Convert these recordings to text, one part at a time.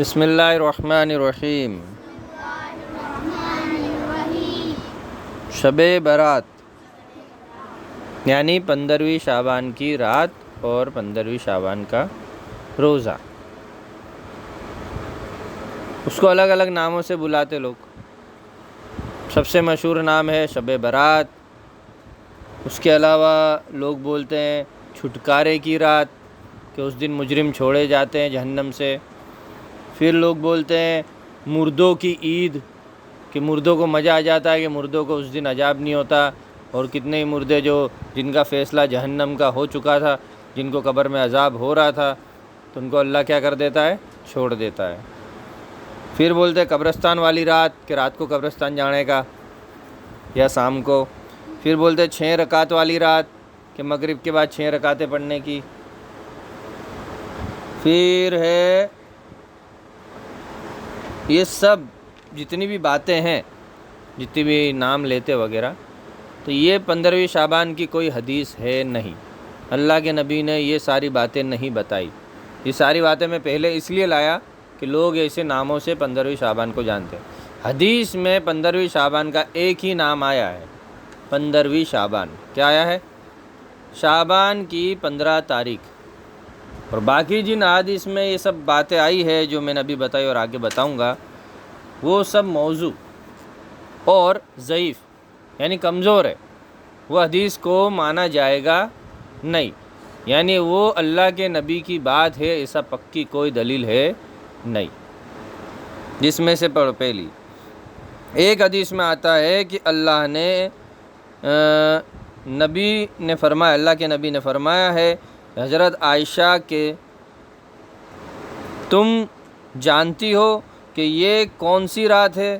بسم اللہ الرحمن الرحیم۔ شب برات یعنی 15ویں شعبان کی رات اور 15ویں شعبان کا روزہ، اس کو الگ الگ ناموں سے بلاتے لوگ۔ سب سے مشہور نام ہے شب برات۔ اس کے علاوہ لوگ بولتے ہیں چھٹکارے کی رات، کہ اس دن مجرم چھوڑے جاتے ہیں جہنم سے۔ پھر لوگ بولتے ہیں مردوں کی عید، کہ مردوں کو مزہ آ جاتا ہے کہ مردوں کو اس دن عذاب نہیں ہوتا، اور کتنے ہی مردے جن کا فیصلہ جہنم کا ہو چکا تھا، جن کو قبر میں عذاب ہو رہا تھا، تو ان کو اللہ کیا کر دیتا ہے؟ چھوڑ دیتا ہے۔ پھر بولتے ہیں قبرستان والی رات، کہ رات کو قبرستان جانے کا یا شام کو۔ پھر بولتے ہیں 6 رکعت والی رات، کہ مغرب کے بعد 6 رکعتیں پڑھنے کی۔ پھر ہے یہ سب جتنی بھی باتیں ہیں، جتنی بھی نام لیتے وغیرہ، تو یہ 15ویں شعبان کی کوئی حدیث ہے نہیں۔ اللہ کے نبی نے یہ ساری باتیں نہیں بتائی۔ یہ ساری باتیں میں پہلے اس لیے لایا کہ لوگ ایسے ناموں سے 15ویں شعبان کو جانتے ہیں۔ حدیث میں 15ویں شعبان کا ایک ہی نام آیا ہے، 15ویں شعبان۔ کیا آیا ہے؟ شعبان کی 15 تاریخ۔ اور باقی جن احادیث میں یہ سب باتیں آئی ہے جو میں نے ابھی بتائی اور آگے بتاؤں گا، وہ سب موضوع اور ضعیف یعنی کمزور ہے، وہ حدیث کو مانا جائے گا نہیں، یعنی وہ اللہ کے نبی کی بات ہے، ایسا پکی کوئی دلیل ہے نہیں۔ جس میں سے پہلی ایک حدیث میں آتا ہے کہ اللہ کے نبی نے فرمایا ہے، حضرت عائشہ کہ تم جانتی ہو کہ یہ کون سی رات ہے؟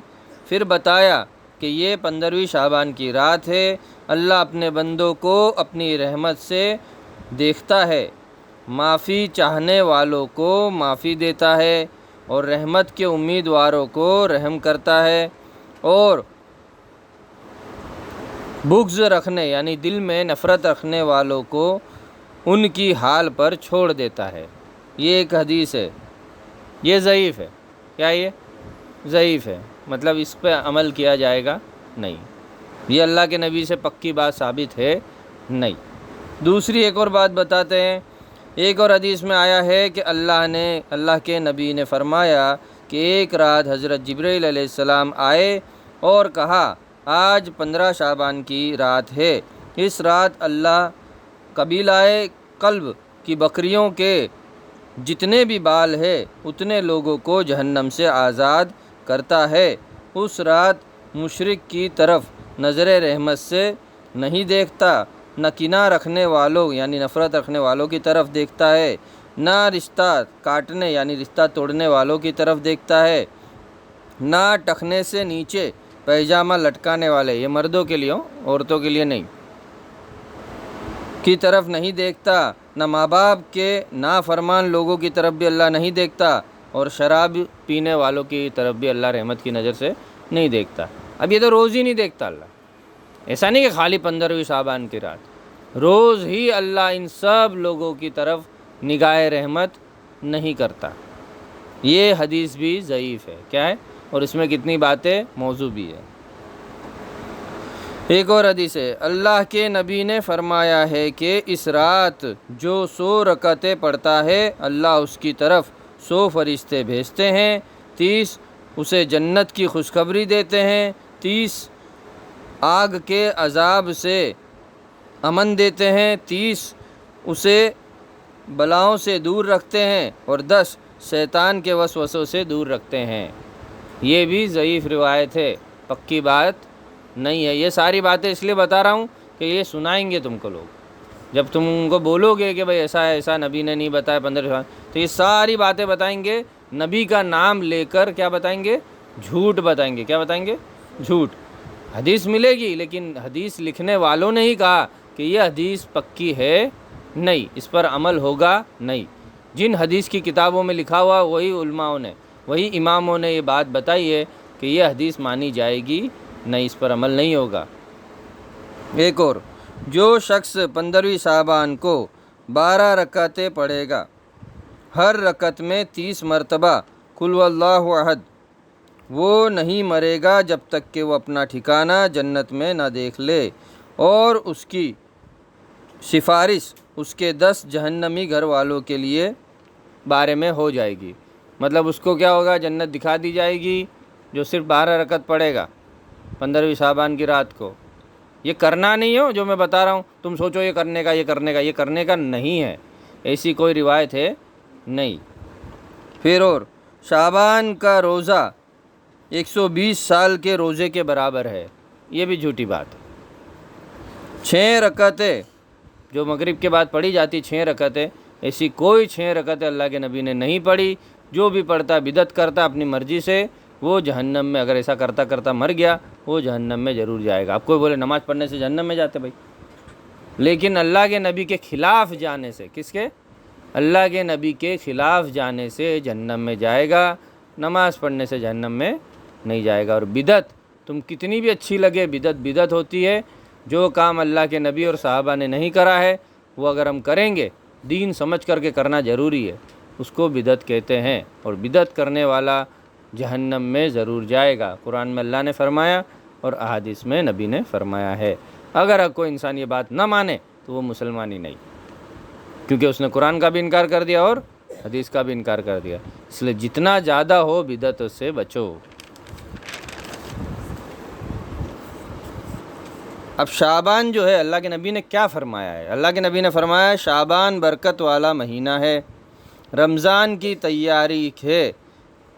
پھر بتایا کہ یہ 15ویں شعبان کی رات ہے۔ اللہ اپنے بندوں کو اپنی رحمت سے دیکھتا ہے، معافی چاہنے والوں کو معافی دیتا ہے، اور رحمت کے امیدواروں کو رحم کرتا ہے، اور بغض رکھنے یعنی دل میں نفرت رکھنے والوں کو ان کی حال پر چھوڑ دیتا ہے۔ یہ ایک حدیث ہے، یہ ضعیف ہے۔ کیا یہ ضعیف ہے؟ مطلب اس پہ عمل کیا جائے گا نہیں، یہ اللہ کے نبی سے پکی بات ثابت ہے نہیں۔ دوسری ایک اور بات بتاتے ہیں، ایک اور حدیث میں آیا ہے کہ اللہ کے نبی نے فرمایا کہ ایک رات حضرت جبرائیل علیہ السلام آئے اور کہا آج 15 شعبان کی رات ہے، اس رات اللہ قبیلہ کلب کی بکریوں کے جتنے بھی بال ہے اتنے لوگوں کو جہنم سے آزاد کرتا ہے۔ اس رات مشرک کی طرف نظر رحمت سے نہیں دیکھتا، نہ کینہ رکھنے والوں یعنی نفرت رکھنے والوں کی طرف دیکھتا ہے، نہ رشتہ کاٹنے یعنی رشتہ توڑنے والوں کی طرف دیکھتا ہے، نہ ٹخنے سے نیچے پیجامہ لٹکانے والے، یہ مردوں کے لیے عورتوں کے لیے نہیں، کی طرف نہیں دیکھتا، نہ ماں باپ کے نافرمان لوگوں کی طرف بھی اللہ نہیں دیکھتا، اور شراب پینے والوں کی طرف بھی اللہ رحمت کی نظر سے نہیں دیکھتا۔ اب یہ تو روز ہی نہیں دیکھتا اللہ، ایسا نہیں کہ خالی 15ویں شعبان کی رات، روز ہی اللہ ان سب لوگوں کی طرف نگاہ رحمت نہیں کرتا۔ یہ حدیث بھی ضعیف ہے۔ کیا ہے؟ اور اس میں کتنی باتیں موضوع بھی ہے۔ ایک اور حدیث ہے، اللہ کے نبی نے فرمایا ہے کہ اس رات جو 100 رکعتیں پڑھتا ہے اللہ اس کی طرف 100 فرشتے بھیجتے ہیں، 30 اسے جنت کی خوشخبری دیتے ہیں، 30 آگ کے عذاب سے امن دیتے ہیں، 30 اسے بلاؤں سے دور رکھتے ہیں، اور 10 شیطان کے وسوسوں سے دور رکھتے ہیں۔ یہ بھی ضعیف روایت ہے، پکی بات نہیں ہے۔ یہ ساری باتیں اس لیے بتا رہا ہوں کہ یہ سنائیں گے تم کو لوگ، جب تم ان کو بولو گے کہ بھائی ایسا نبی نے نہیں بتایا 15 شعبان، تو یہ ساری باتیں بتائیں گے، نبی کا نام لے کر کیا بتائیں گے؟ جھوٹ بتائیں گے۔ کیا بتائیں گے؟ جھوٹ۔ حدیث ملے گی لیکن حدیث لکھنے والوں نے ہی کہا کہ یہ حدیث پکی ہے نہیں، اس پر عمل ہوگا نہیں۔ جن حدیث کی کتابوں میں لکھا ہوا وہی علماءوں نے، وہی اماموں نے یہ بات بتائی ہے کہ یہ حدیث مانی جائے گی نہیں، اس پر عمل نہیں ہوگا۔ ایک اور، جو شخص 15ویں شعبان کو 12 رکعتیں پڑھے گا، ہر رکعت میں 30 مرتبہ قل واللہ احد، وہ نہیں مرے گا جب تک کہ وہ اپنا ٹھکانہ جنت میں نہ دیکھ لے، اور اس کی سفارش اس کے 10 جہنمی گھر والوں کے لیے بارے میں ہو جائے گی۔ مطلب اس کو کیا ہوگا، جنت دکھا دی جائے گی، جو صرف 12 رکعت پڑھے گا 15ویں شعبان کی رات کو۔ یہ کرنا نہیں ہو جو میں بتا رہا ہوں، تم سوچو یہ کرنے کا یہ کرنے کا نہیں ہے، ایسی کوئی روایت ہے نہیں۔ پھر اور شعبان کا روزہ 120 سال کے روزے کے برابر ہے، یہ بھی جھوٹی بات ہے۔ 6 رکعتیں جو مغرب کے بعد پڑھی جاتی، 6 رکعتیں، ایسی کوئی 6 رکعتیں اللہ کے نبی نے نہیں پڑھی۔ جو بھی پڑھتا بدعت کرتا اپنی مرضی سے، وہ جہنم میں، اگر ایسا کرتا کرتا مر گیا، وہ جہنم میں ضرور جائے گا۔ آپ کوئی بولے نماز پڑھنے سے جہنم میں جاتے بھائی، لیکن اللہ کے نبی کے خلاف جانے سے، کس کے؟ اللہ کے نبی کے خلاف جانے سے جہنم میں جائے گا، نماز پڑھنے سے جہنم میں نہیں جائے گا۔ اور بدعت تم کتنی بھی اچھی لگے، بدعت ہوتی ہے۔ جو کام اللہ کے نبی اور صحابہ نے نہیں کرا ہے، وہ اگر ہم کریں گے، دین سمجھ کر کے کرنا ضروری ہے، اس کو بدعت کہتے ہیں، اور بدعت کرنے والا جہنم میں ضرور جائے گا۔ قرآن میں اللہ نے فرمایا اور احادیث میں نبی نے فرمایا ہے۔ اگر کوئی انسان یہ بات نہ مانے تو وہ مسلمان ہی نہیں، کیونکہ اس نے قرآن کا بھی انکار کر دیا اور حدیث کا بھی انکار کر دیا۔ اس لیے جتنا زیادہ ہو بدعت سے بچو۔ اب شعبان جو ہے، اللہ کے نبی نے کیا فرمایا ہے؟ اللہ کے نبی نے فرمایا شعبان برکت والا مہینہ ہے، رمضان کی تیاری ہے،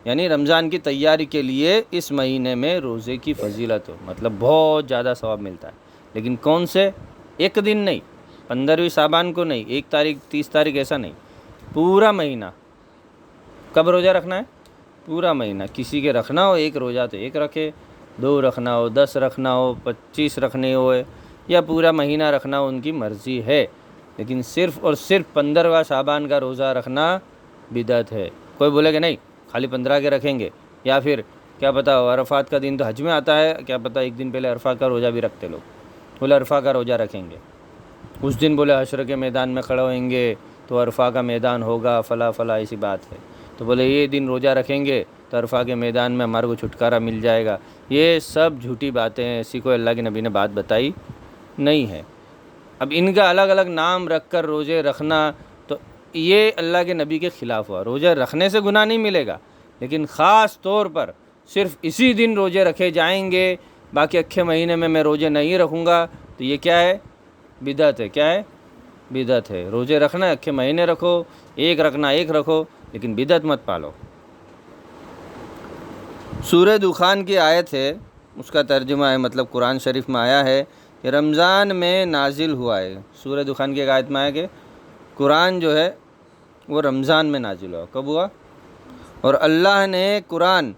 یعنی رمضان کی تیاری کے لیے اس مہینے میں روزے کی فضیلت ہو، مطلب بہت زیادہ ثواب ملتا ہے۔ لیکن کون سے؟ ایک دن نہیں، 15ویں شعبان کو نہیں، 1 تاریخ 30 تاریخ ایسا نہیں، پورا مہینہ۔ کب روزہ رکھنا ہے؟ پورا مہینہ۔ کسی کے رکھنا ہو 1 روزہ تو 1 رکھے، 2 رکھنا ہو، 10 رکھنا ہو، 25 رکھنے ہوئے، یا پورا مہینہ رکھنا ہو، ان کی مرضی ہے۔ لیکن صرف اور صرف 15واں شعبان کا روزہ رکھنا بدعت ہے۔ کوئی بولے کہ نہیں خالی 15 کے رکھیں گے، یا پھر کیا پتہ عرفات کا دن تو حج میں آتا ہے، کیا پتہ ایک دن پہلے عرفات کا روزہ بھی رکھتے لوگ، بولے عرفہ کا روزہ رکھیں گے، اس دن بولے حشر کے میدان میں کھڑے ہوئیں گے تو عرفہ کا میدان ہوگا، فلاں فلاں ایسی بات ہے، تو بولے یہ دن روزہ رکھیں گے تو عرفہ کے میدان میں ہمارے کو چھٹکارا مل جائے گا۔ یہ سب جھوٹی باتیں ہیں، ایسی کوئی اللہ کے نبی نے بات بتائی نہیں ہے۔ اب ان کا الگ الگ نام رکھ کر روزے رکھنا، تو یہ اللہ کے نبی کے خلاف ہوا۔ روزے رکھنے سے گناہ نہیں ملے گا، لیکن خاص طور پر صرف اسی دن روزے رکھے جائیں گے، باقی اکھے مہینے میں روزے نہیں رکھوں گا، تو یہ کیا ہے؟ بدعت ہے۔ کیا ہے؟ بدعت ہے۔ روزے رکھنا اکھے مہینے رکھو، 1 رکھنا 1 رکھو، لیکن بدعت مت پالو۔ سورہ دخان کی آیت ہے، اس کا ترجمہ ہے، مطلب قرآن شریف میں آیا ہے کہ رمضان میں نازل ہوا ہے۔ سورہ دخان کی ایک آیت میں آیا کہ قرآن جو ہے وہ رمضان میں نازل ہوا۔ کب ہوا؟ اور اللہ نے قرآن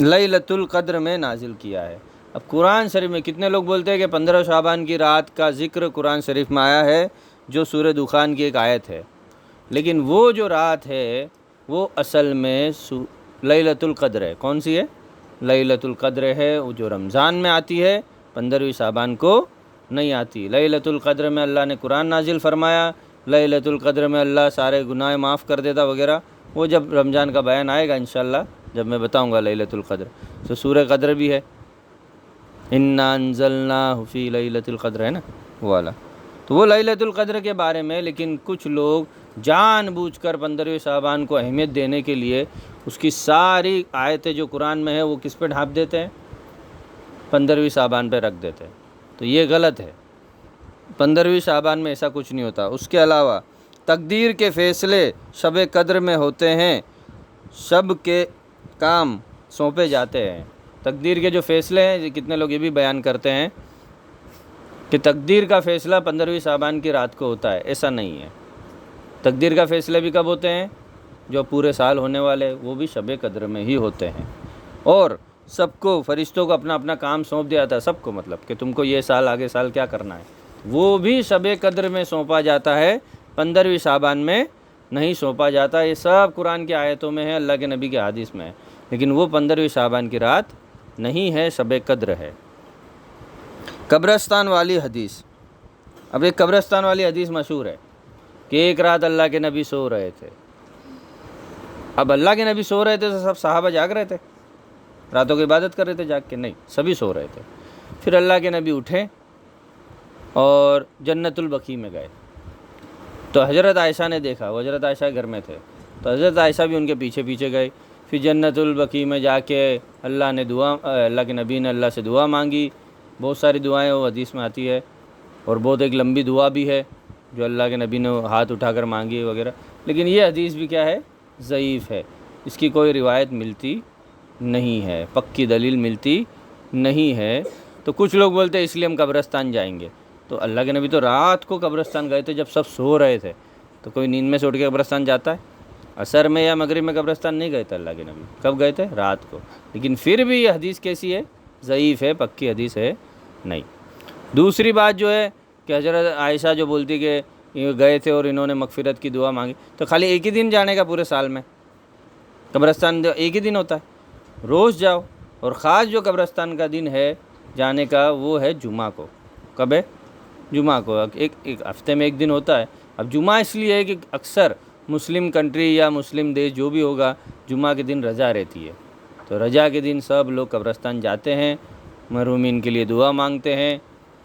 لیلۃ القدر میں نازل کیا ہے۔ اب قرآن شریف میں کتنے لوگ بولتے ہیں کہ 15 شعبان کی رات کا ذکر قرآن شریف میں آیا ہے، جو سورہ دخان کی ایک آیت ہے، لیکن وہ جو رات ہے وہ اصل میں لیلۃ القدر ہے۔ کون سی ہے؟ لیلۃ القدر ہے، وہ جو رمضان میں آتی ہے، 15ویں شعبان کو نہیں آتی۔ لیلۃ القدر میں اللہ نے قرآن نازل فرمایا، لیلۃ القدر میں اللہ سارے گناہ معاف کر دیتا وغیرہ، وہ جب رمضان کا بیان آئے گا انشاءاللہ، جب میں بتاؤں گا لیلۃ القدر، تو سورہ قدر بھی ہے، انا انزلناہ فی لیلۃ القدر ہے نا وہ والا، تو وہ لیلۃ القدر کے بارے میں۔ لیکن کچھ لوگ جان بوجھ کر 15ویں شعبان کو اہمیت دینے کے لیے اس کی ساری آیتیں جو قرآن میں ہے وہ کس پہ ڈھانپ دیتے ہیں؟ 15ویں شعبان پہ رکھ دیتے ہیں، تو یہ غلط ہے۔ 15ویں شعبان میں ایسا کچھ نہیں ہوتا۔ اس کے علاوہ تقدیر کے فیصلے شب قدر میں ہوتے ہیں، شب کے کام سونپے جاتے ہیں۔ تقدیر کے جو فیصلے ہیں، کتنے لوگ یہ بھی بیان کرتے ہیں کہ تقدیر کا فیصلہ 15ویں شعبان کی رات کو ہوتا ہے، ایسا نہیں ہے۔ تقدیر کا فیصلے بھی کب ہوتے ہیں؟ جو پورے سال ہونے والے، وہ بھی شب قدر میں ہی ہوتے ہیں۔ اور سب کو، فرشتوں کو اپنا اپنا کام سونپ دیا جاتا ہے، سب کو، مطلب کہ تم کو یہ سال آگے سال کیا کرنا ہے، وہ بھی شب قدر میں سونپا جاتا ہے، 15ویں شعبان میں نہیں سونپا جاتا۔ یہ سب قرآن کی آیتوں میں ہے، اللہ کے نبی کے حدیث میں ہے، لیکن وہ 15ویں شعبان کی رات نہیں ہے، شب قدر ہے۔ قبرستان والی حدیث۔ اب ایک قبرستان والی حدیث مشہور ہے کہ ایک رات اللہ کے نبی سو رہے تھے، اب اللہ کے نبی سو رہے تھے تو سب صحابہ جاگ رہے تھے، راتوں کی عبادت کر رہے تھے جاگ کے؟ نہیں، سبھی سو رہے تھے۔ پھر اللہ کے نبی اٹھے اور جنت البقیع میں گئے، تو حضرت عائشہ نے دیکھا، وہ حضرت عائشہ گھر میں تھے، تو حضرت عائشہ بھی ان کے پیچھے پیچھے گئے۔ پھر جنت البقیع میں جا کے اللہ کے نبی نے اللہ سے دعا مانگی، بہت ساری دعائیں وہ حدیث میں آتی ہے، اور بہت ایک لمبی دعا بھی ہے جو اللہ کے نبی نے ہاتھ اٹھا کر مانگی وغیرہ، لیکن یہ حدیث بھی کیا ہے؟ ضعیف ہے، اس کی کوئی روایت ملتی نہیں ہے، پکی دلیل ملتی نہیں ہے۔ تو کچھ لوگ بولتے ہیں اس لیے ہم قبرستان جائیں گے، تو اللہ کے نبی تو رات کو قبرستان گئے تھے جب سب سو رہے تھے، تو کوئی نیند میں سے اٹھ کے قبرستان جاتا ہے؟ عصر میں یا مغرب میں قبرستان نہیں گئے تھے اللہ کے نبی، کب گئے تھے؟ رات کو۔ لیکن پھر بھی یہ حدیث کیسی ہے؟ ضعیف ہے، پکی حدیث ہے نہیں۔ دوسری بات جو ہے کہ حضرت عائشہ جو بولتی کہ یہ گئے تھے اور انہوں نے مغفرت کی دعا مانگی، تو خالی ایک ہی دن جانے کا پورے سال میں؟ قبرستان ایک ہی دن ہوتا ہے، روز جاؤ، اور خاص جو قبرستان کا دن ہے جانے کا وہ ہے جمعہ کو۔ کب ہے؟ جمعہ کو، ایک ہفتے میں ایک دن ہوتا ہے۔ اب جمعہ اس لیے ہے کہ اکثر مسلم کنٹری یا مسلم دیش جو بھی ہوگا، جمعہ کے دن رجا رہتی ہے، تو رجا کے دن سب لوگ قبرستان جاتے ہیں، مرحومین کے لیے دعا مانگتے ہیں،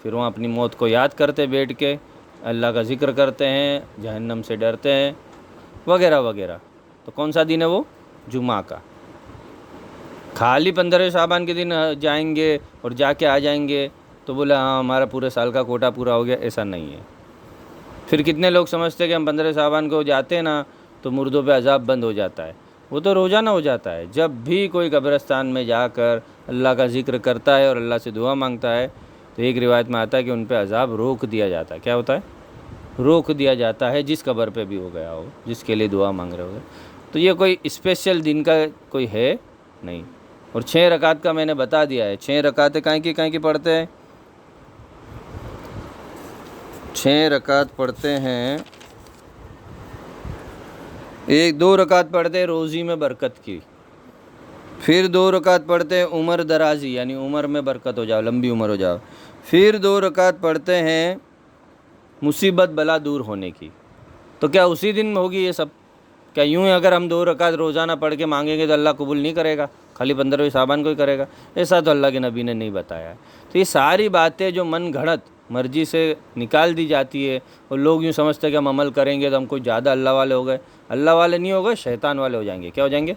پھر وہاں اپنی موت کو یاد کرتے بیٹھ کے، اللہ کا ذکر کرتے ہیں، جہنم سے ڈرتے ہیں وغیرہ وغیرہ۔ تو کون سا دن ہے وہ؟ جمعہ کا۔ خالی 15 شعبان کے دن جائیں گے اور جا کے آ جائیں گے تو بولا ہاں ہمارا پورے سال کا کوٹا پورا ہو گیا، ایسا نہیں ہے۔ پھر کتنے لوگ سمجھتے ہیں کہ ہم 15 شعبان کو جاتے ہیں نا تو مردوں پہ عذاب بند ہو جاتا ہے، وہ تو روزانہ ہو جاتا ہے۔ جب بھی کوئی قبرستان میں جا کر اللہ کا ذکر کرتا ہے اور اللہ سے دعا مانگتا ہے تو ایک روایت میں آتا ہے کہ ان پہ عذاب روک دیا جاتا ہے۔ کیا ہوتا ہے؟ روک دیا جاتا ہے، جس قبر پہ بھی ہو گیا ہو، جس کے لیے دعا مانگ رہے ہو۔ تو یہ کوئی اسپیشل دن کا کوئی ہے نہیں۔ اور 6 رکعت کا میں نے بتا دیا ہے، 6 رکعتیں کہیں کی پڑھتے ہیں؟ 6 رکعت پڑھتے ہیں، 2 رکعت پڑھتے ہیں روزی میں برکت کی، پھر 2 رکعت پڑھتے ہیں عمر درازی یعنی عمر میں برکت ہو جاؤ، لمبی عمر ہو جاؤ، پھر 2 رکعت پڑھتے ہیں مصیبت بلا دور ہونے کی۔ تو کیا اسی دن ہوگی یہ سب؟ کیا یوں ہی اگر ہم 2 رکعت روزانہ پڑھ کے مانگیں گے تو اللہ قبول نہیں کرے گا؟ خالی 15 شعبان کو ہی کرے گا؟ ایسا تو اللہ کے نبی نے نہیں بتایا ہے۔ تو یہ ساری باتیں جو من گھڑت مرضی سے نکال دی جاتی ہے، اور لوگ یوں سمجھتے ہیں کہ ہم عمل کریں گے تو ہم کوئی زیادہ اللہ والے ہو گئے۔ اللہ والے نہیں ہو گئے، شیطان والے ہو جائیں گے۔ کیا ہو جائیں گے؟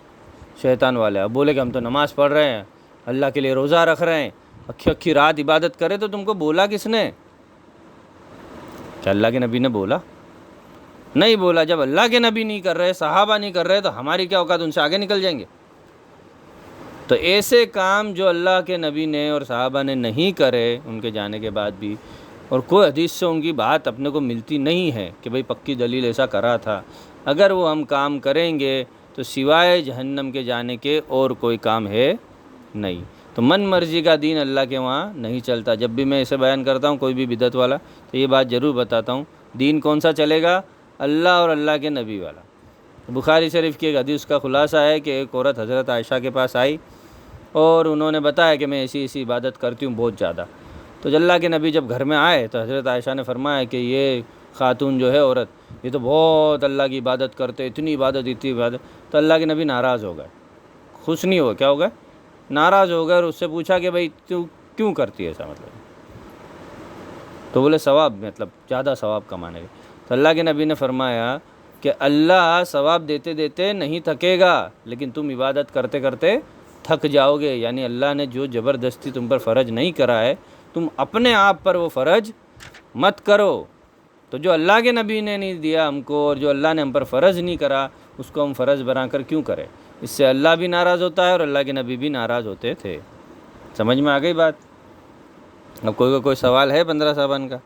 شیطان والے۔ اب بولے کہ ہم تو نماز پڑھ رہے ہیں، اللہ کے لیے روزہ رکھ رہے ہیں، اکھی رات عبادت کرے، تو تم کو بولا کس نے؟ کیا اللہ کے نبی نے بولا؟ نہیں بولا۔ جب اللہ کے نبی نہیں کر رہے، صحابہ نہیں کر رہے، تو ہماری کیا اوقات ان سے آگے نکل جائیں گے؟ تو ایسے کام جو اللہ کے نبی نے اور صحابہ نے نہیں کرے ان کے جانے کے بعد بھی، اور کوئی حدیث سے ان کی بات اپنے کو ملتی نہیں ہے کہ بھئی پکی دلیل ایسا کرا تھا، اگر وہ ہم کام کریں گے تو سوائے جہنم کے جانے کے اور کوئی کام ہے نہیں۔ تو من مرضی کا دین اللہ کے وہاں نہیں چلتا۔ جب بھی میں اسے بیان کرتا ہوں کوئی بھی بدعت والا تو یہ بات ضرور بتاتا ہوں، دین کون سا چلے گا؟ اللہ اور اللہ کے نبی والا۔ بخاری شریف کی ایک حدیث کا خلاصہ ہے کہ ایک عورت حضرت عائشہ کے پاس آئی اور انہوں نے بتایا کہ میں ایسی عبادت کرتی ہوں بہت زیادہ۔ تو اللہ کے نبی جب گھر میں آئے تو حضرت عائشہ نے فرمایا کہ یہ خاتون جو ہے عورت، یہ تو بہت اللہ کی عبادت کرتے، اتنی عبادت۔ تو اللہ کے نبی ناراض ہو گئے، خوش نہیں ہو، کیا ہو گئے؟ ناراض ہو گئے، اور اس سے پوچھا کہ بھئی تو کیوں کرتی ہے ایسا؟ مطلب تو بولے ثواب، مطلب زیادہ ثواب کمانے کے۔ تو اللہ کے نبی نے فرمایا کہ اللہ ثواب دیتے دیتے نہیں تھکے گا، لیکن تم عبادت کرتے کرتے تھک جاؤ گے۔ یعنی اللہ نے جو زبردستی تم پر فرض نہیں کرا ہے، تم اپنے آپ پر وہ فرض مت کرو۔ تو جو اللہ کے نبی نے نہیں دیا ہم کو، اور جو اللہ نے ہم پر فرض نہیں کرا، اس کو ہم فرض بنا کر کیوں کریں؟ اس سے اللہ بھی ناراض ہوتا ہے اور اللہ کے نبی بھی ناراض ہوتے تھے۔ سمجھ میں آ گئی بات؟ اب کوئی سوال ہے 15 شعبان کا؟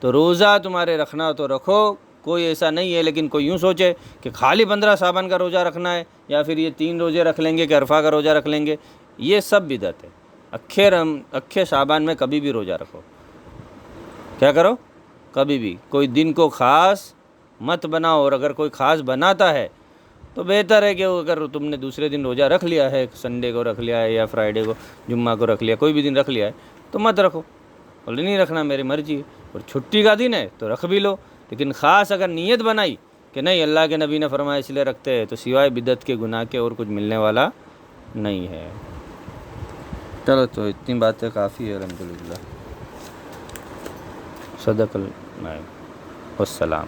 تو روزہ تمہارے رکھنا ہو تو رکھو، کوئی ایسا نہیں ہے۔ لیکن کوئی یوں سوچے کہ خالی 15 شعبان کا روزہ رکھنا ہے، یا پھر یہ 3 روزے رکھ لیں گے کہ عرفہ کا روزہ رکھ لیں گے، یہ سب بدعت ہے۔ اکھے شعبان میں کبھی بھی روزہ رکھو۔ کیا کرو؟ کبھی بھی کوئی دن کو خاص مت بناؤ، اور اگر کوئی خاص بناتا ہے تو بہتر ہے کہ اگر تم نے دوسرے دن روزہ رکھ لیا ہے، سنڈے کو رکھ لیا ہے یا فرائیڈے کو، جمعہ کو رکھ لیا، کوئی بھی دن رکھ لیا ہے تو مت رکھو، بولے نہیں رکھنا میری مرضی ہے، اور چھٹی کا دن ہے تو رکھ بھی لو۔ لیکن خاص اگر نیت بنائی کہ نہیں اللہ کے نبی نے فرمایا اس لیے رکھتے ہیں، تو سوائے بدعت کے گناہ کے اور کچھ ملنے والا نہیں ہے۔ چلو تو اتنی باتیں کافی ہے الحمدللہ۔ صدق اللہ والسلام۔